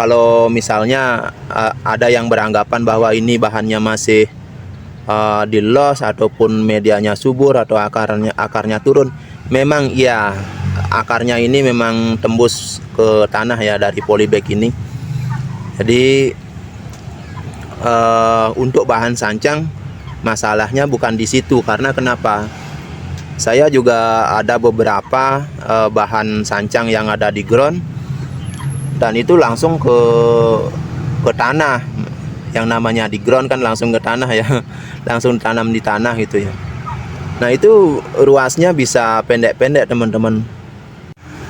kalau misalnya ada yang beranggapan bahwa ini bahannya masih di los ataupun medianya subur atau akarnya turun, memang iya, akarnya ini memang tembus ke tanah ya dari polybag ini. Jadi untuk bahan sancang masalahnya bukan di situ, karena kenapa? Saya juga ada beberapa bahan sancang yang ada di ground dan itu langsung ke tanah. Yang namanya di ground kan langsung ke tanah ya, langsung tanam di tanah gitu ya. Nah itu ruasnya bisa pendek-pendek teman-teman.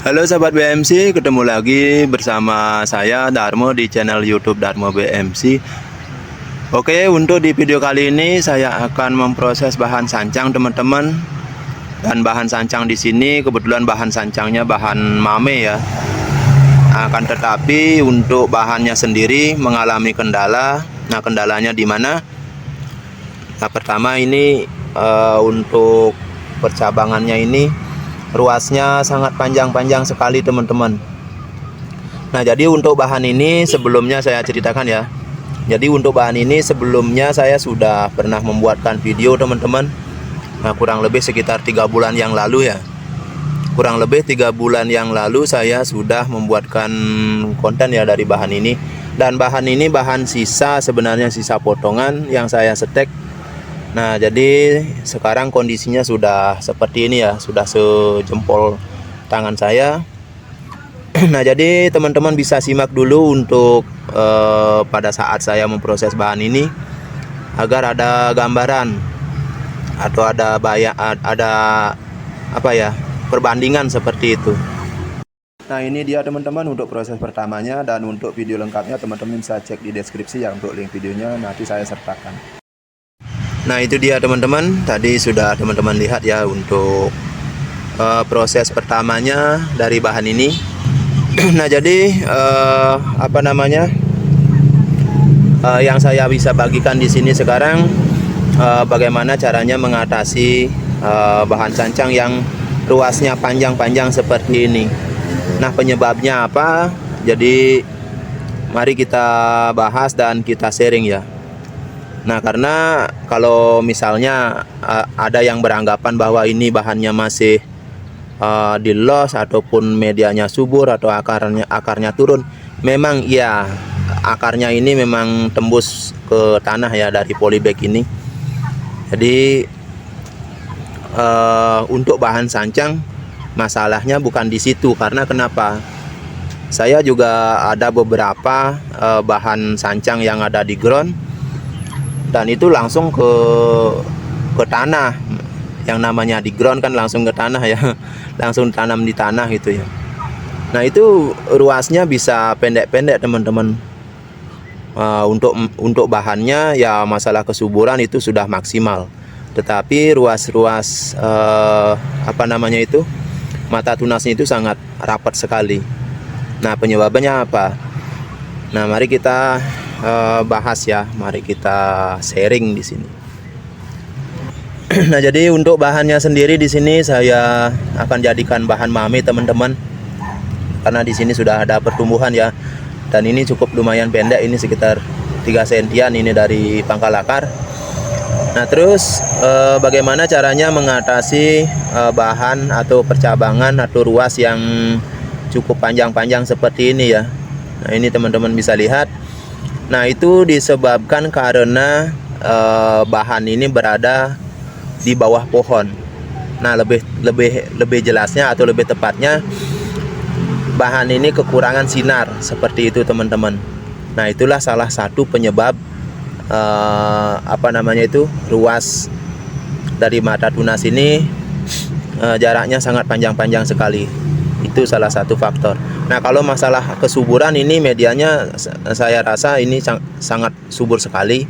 Halo sahabat BMC, ketemu lagi bersama saya Darmo di channel YouTube Darmo BMC. Oke, untuk di video kali ini saya akan memproses bahan sancang teman-teman. Dan bahan sancang di sini kebetulan bahan sancangnya bahan mame ya. Akan tetapi untuk bahannya sendiri mengalami kendala. Nah, kendalanya di mana? Nah, pertama ini untuk percabangannya ini ruasnya sangat panjang-panjang sekali teman-teman. Nah, jadi untuk bahan ini sebelumnya saya ceritakan ya. Jadi untuk bahan ini sebelumnya saya sudah pernah membuatkan video teman-teman. Nah, kurang lebih sekitar 3 bulan yang lalu ya. Kurang lebih 3 bulan yang lalu saya sudah membuatkan konten ya dari bahan ini. Dan bahan ini bahan sisa, sebenarnya sisa potongan yang saya setek. Nah, jadi sekarang kondisinya sudah seperti ini ya, sudah sejempol tangan saya. Nah, jadi teman-teman bisa simak dulu untuk pada saat saya memproses bahan ini agar ada gambaran atau ada apa ya, perbandingan seperti itu. Nah, ini dia teman-teman untuk proses pertamanya, dan untuk video lengkapnya teman-teman bisa cek di deskripsi ya, untuk link videonya nanti saya sertakan. Nah, itu dia teman-teman, tadi sudah teman-teman lihat ya untuk proses pertamanya dari bahan ini. Nah, jadi apa namanya, yang saya bisa bagikan di sini sekarang bagaimana caranya mengatasi bahan sancang yang ruasnya panjang-panjang seperti ini. Nah, penyebabnya apa? Jadi mari kita bahas dan kita sharing ya. Nah, karena kalau misalnya ada yang beranggapan bahwa ini bahannya masih di los ataupun medianya subur atau akarnya turun, memang iya, akarnya ini memang tembus ke tanah ya dari polybag ini. Jadi untuk bahan sancang masalahnya bukan di situ, karena kenapa? Saya juga ada beberapa bahan sancang yang ada di ground dan itu langsung ke tanah. Yang namanya di ground kan langsung ke tanah ya, langsung tanam di tanah gitu ya. Nah, itu ruasnya bisa pendek-pendek teman-teman. Untuk bahannya ya, masalah kesuburan itu sudah maksimal, tetapi ruas-ruas apa namanya itu, mata tunasnya itu sangat rapat sekali. Nah, penyebabnya apa? Nah, mari kita bahas ya, mari kita sharing di sini. Nah, jadi untuk bahannya sendiri di sini saya akan jadikan bahan mame teman-teman, karena di sini sudah ada pertumbuhan ya. Dan ini cukup lumayan pendek, ini sekitar 3 sentian ini dari pangkal akar. Nah, terus bagaimana caranya mengatasi bahan atau percabangan atau ruas yang cukup panjang-panjang seperti ini ya. Nah, ini teman-teman bisa lihat. Nah, itu disebabkan karena bahan ini berada di bawah pohon. Nah, lebih jelasnya atau lebih tepatnya, bahan ini kekurangan sinar seperti itu teman-teman. Nah, itulah salah satu penyebab apa namanya itu, ruas dari mata tunas ini jaraknya sangat panjang-panjang sekali. Itu salah satu faktor. Nah, kalau masalah kesuburan ini medianya saya rasa ini sangat subur sekali.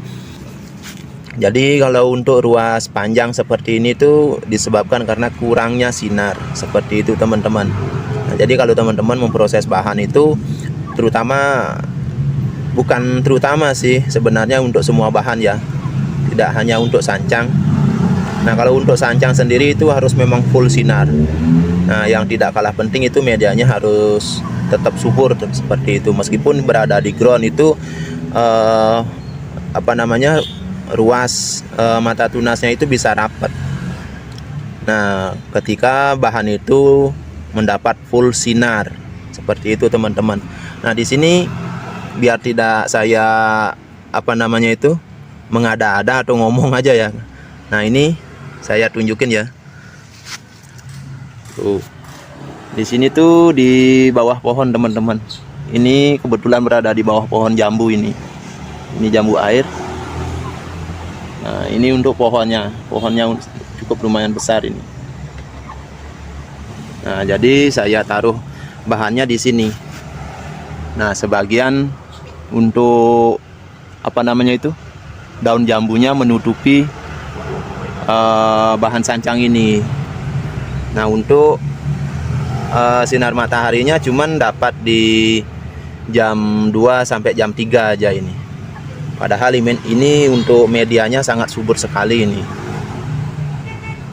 Jadi kalau untuk ruas panjang seperti ini tuh disebabkan karena kurangnya sinar seperti itu teman-teman. Nah, jadi kalau teman-teman memproses bahan itu, bukan terutama sih sebenarnya, untuk semua bahan ya, tidak hanya untuk sancang. Nah, kalau untuk sancang sendiri itu harus memang full sinar. Nah, yang tidak kalah penting itu medianya harus tetap subur seperti itu. Meskipun berada di ground itu ruas mata tunasnya itu bisa rapat. Nah, ketika bahan itu mendapat full sinar seperti itu teman-teman. Nah, di sini biar tidak saya mengada-ada atau ngomong aja ya. Nah, ini saya tunjukin ya. Tuh. Di sini tuh di bawah pohon teman-teman. Ini kebetulan berada di bawah pohon jambu ini. Ini jambu air. Nah, ini untuk pohonnya. Pohonnya cukup lumayan besar ini. Nah, jadi saya taruh bahannya di sini. Nah, sebagian untuk daun jambunya menutupi bahan sancang ini. Nah, untuk sinar mataharinya cuman dapat di jam 2 sampai jam 3 aja ini. Padahal ini untuk medianya sangat subur sekali ini.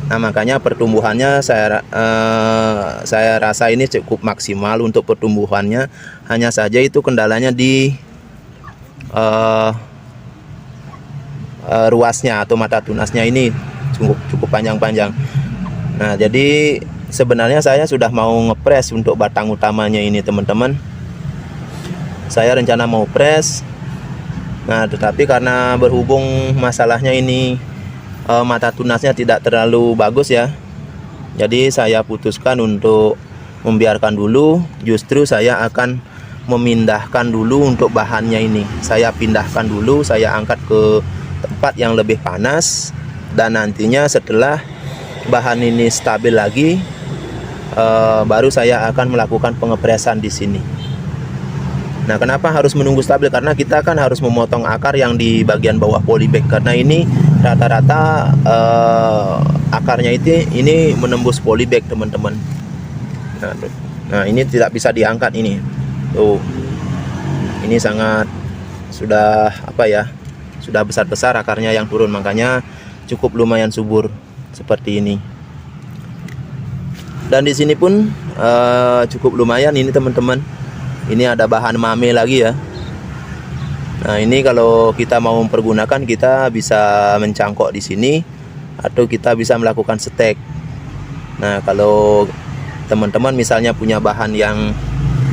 Nah, makanya pertumbuhannya saya rasa ini cukup maksimal untuk pertumbuhannya. Hanya saja itu kendalanya di ruasnya atau mata tunasnya ini cukup panjang-panjang. Nah, jadi sebenarnya saya sudah mau ngepres untuk batang utamanya ini teman-teman. Saya rencana mau press. Nah, tetapi karena berhubung masalahnya ini mata tunasnya tidak terlalu bagus ya, jadi saya putuskan untuk membiarkan dulu. Justru saya akan memindahkan dulu untuk bahannya ini. Saya pindahkan dulu, saya angkat ke tempat yang lebih panas, dan nantinya setelah bahan ini stabil lagi, baru saya akan melakukan pengepresan di sini. Nah, kenapa harus menunggu stabil? Karena kita kan harus memotong akar yang di bagian bawah polybag, karena ini rata-rata akarnya ini menembus polybag teman-teman. Nah, ini tidak bisa diangkat ini. Tuh, ini sangat sudah sudah besar-besar akarnya yang turun, makanya cukup lumayan subur seperti ini. Dan di sini pun cukup lumayan ini teman-teman. Ini ada bahan mame lagi ya. Nah, ini kalau kita mau mempergunakan, kita bisa mencangkok di sini atau kita bisa melakukan stek. Nah, kalau teman-teman misalnya punya bahan yang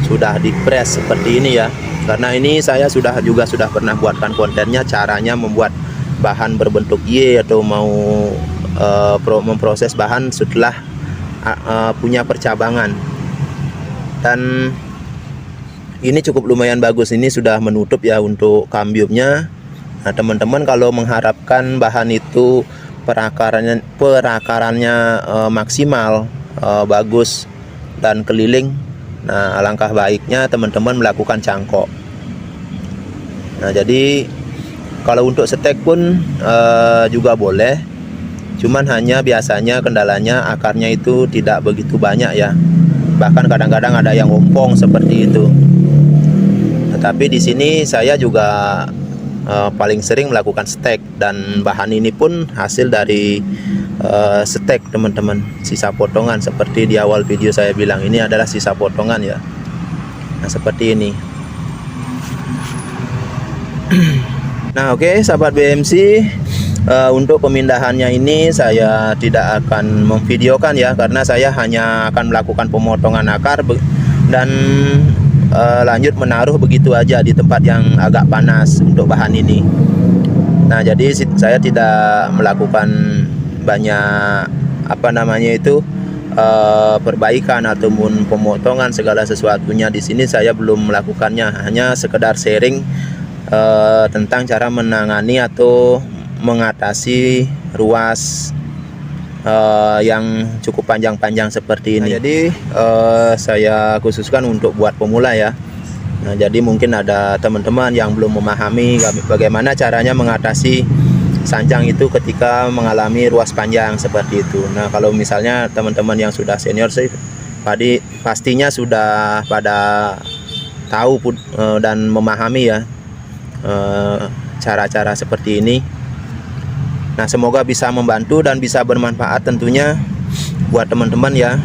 sudah dipres seperti ini ya, karena ini saya sudah pernah buatkan kontennya caranya membuat bahan berbentuk Y atau mau memproses bahan setelah punya percabangan. Dan ini cukup lumayan bagus, ini sudah menutup ya untuk kambiumnya. Nah, teman-teman kalau mengharapkan bahan itu perakarannya maksimal, bagus dan keliling, nah alangkah baiknya teman-teman melakukan cangkok. Nah, jadi kalau untuk stek pun juga boleh, cuman hanya biasanya kendalanya akarnya itu tidak begitu banyak ya, bahkan kadang-kadang ada yang ompong seperti itu. Tetapi di sini saya juga paling sering melakukan stek, dan bahan ini pun hasil dari stek teman-teman, sisa potongan. Seperti di awal video saya bilang, ini adalah sisa potongan ya. Nah, seperti ini. Nah, oke, sahabat BMC, untuk pemindahannya ini saya tidak akan memvideokan ya, karena saya hanya akan melakukan pemotongan akar dan lanjut menaruh begitu aja di tempat yang agak panas untuk bahan ini. Nah, jadi saya tidak melakukan banyak perbaikan ataupun pemotongan segala sesuatunya di sini. Saya belum melakukannya, hanya sekedar sharing tentang cara menangani atau mengatasi ruas yang cukup panjang-panjang seperti ini. Nah, jadi saya khususkan untuk buat pemula ya. Nah, jadi mungkin ada teman-teman yang belum memahami bagaimana caranya mengatasi sancang itu ketika mengalami ruas panjang seperti itu. Nah, kalau misalnya teman-teman yang sudah senior sih pastinya sudah pada tahu dan memahami ya cara-cara seperti ini. Nah, semoga bisa membantu dan bisa bermanfaat tentunya buat teman-teman ya.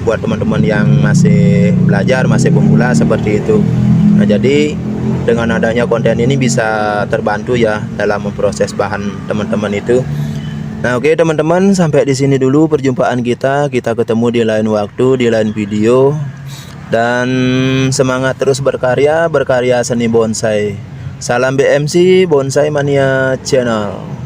buat teman-teman yang masih belajar, masih pemula seperti itu. Nah, jadi dengan adanya konten ini bisa terbantu ya dalam memproses bahan teman-teman itu. Nah, oke teman-teman, sampai di sini dulu perjumpaan kita. Kita ketemu di lain waktu, di lain video. Dan semangat terus berkarya seni bonsai. Salam BMC Bonsai Mania Channel.